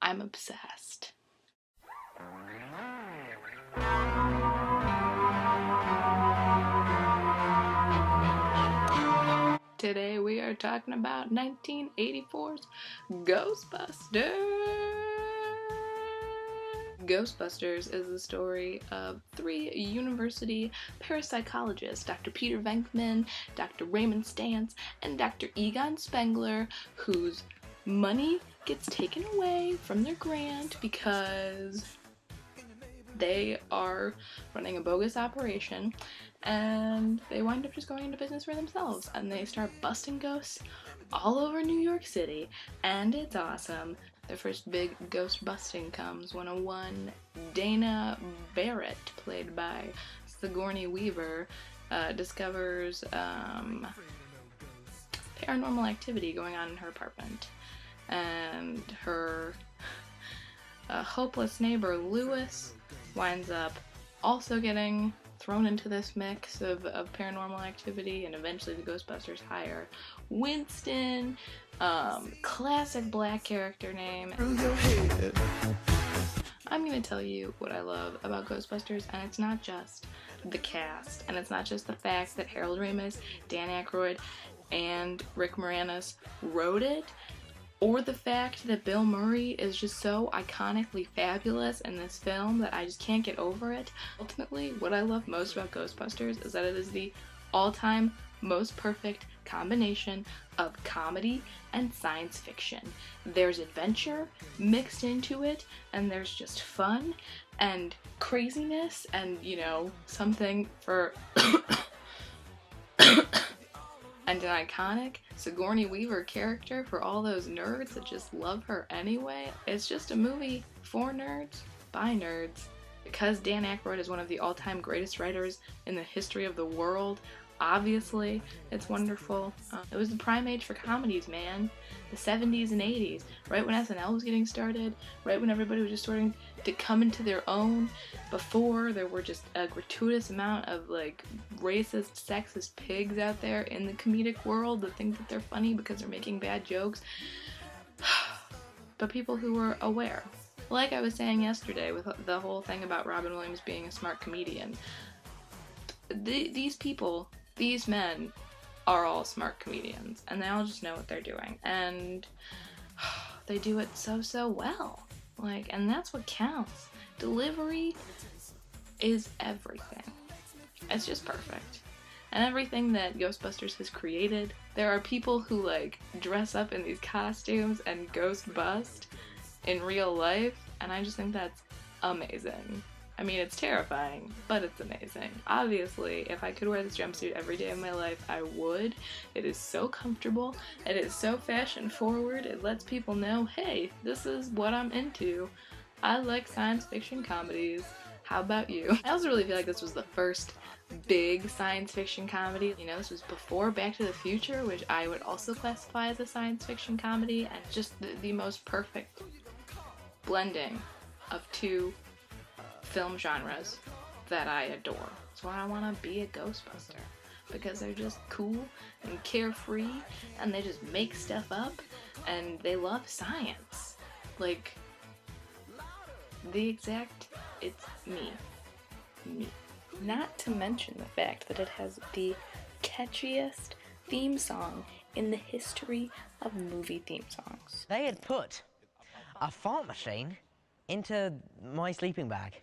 I'm obsessed. Today we are talking about 1984's Ghostbusters. Ghostbusters is the story of three university parapsychologists, Dr. Peter Venkman, Dr. Raymond Stantz, and Dr. Egon Spengler, whose money gets taken away from their grant because they are running a bogus operation, and they wind up just going into business for themselves, and they start busting ghosts all over New York City, and it's awesome. Their first big ghost busting comes when one Dana Barrett, played by Sigourney Weaver, discovers paranormal activity going on in her apartment, and her hopeless neighbor Lewis winds up also getting thrown into this mix of paranormal activity, and eventually the Ghostbusters hire Winston, classic black character name. I'm gonna tell you what I love about Ghostbusters, and it's not just the cast, and it's not just the fact that Harold Ramis, Dan Aykroyd, and Rick Moranis wrote it, or the fact that Bill Murray is just so iconically fabulous in this film that I just can't get over it. Ultimately, what I love most about Ghostbusters is that it is the all-time most perfect combination of comedy and science fiction. There's adventure mixed into it, and there's just fun and craziness and, you know, something for and an iconic Sigourney Weaver character for all those nerds that just love her anyway. It's just a movie for nerds, by nerds. Because Dan Aykroyd is one of the all-time greatest writers in the history of the world, obviously, it's wonderful. It was the prime age for comedies, man. The 70s and 80s, right when SNL was getting started, right when everybody was just starting to come into their own. Before, there were just a gratuitous amount of, like, racist, sexist pigs out there in the comedic world that think that they're funny because they're making bad jokes. But people who were aware. Like I was saying yesterday with the whole thing about Robin Williams being a smart comedian. These people, these men, are all smart comedians, and they all just know what they're doing, and they do it so well. Like, and that's what counts. Delivery is everything. It's just perfect. And everything that Ghostbusters has created, there are people who, like, dress up in these costumes and ghost bust in real life, and I just think that's amazing. I mean, it's terrifying, but it's amazing. Obviously, if I could wear this jumpsuit every day of my life, I would. It is so comfortable, it is so fashion forward, it lets people know, hey, this is what I'm into. I like science fiction comedies. How about you? I also really feel like this was the first big science fiction comedy. You know, this was before Back to the Future, which I would also classify as a science fiction comedy, and just the most perfect blending of two film genres that I adore. That's why I want to be a Ghostbuster, because they're just cool and carefree, and they just make stuff up, and they love science. Like, it's me. Not to mention the fact that it has the catchiest theme song in the history of movie theme songs. They had put a fart machine into my sleeping bag.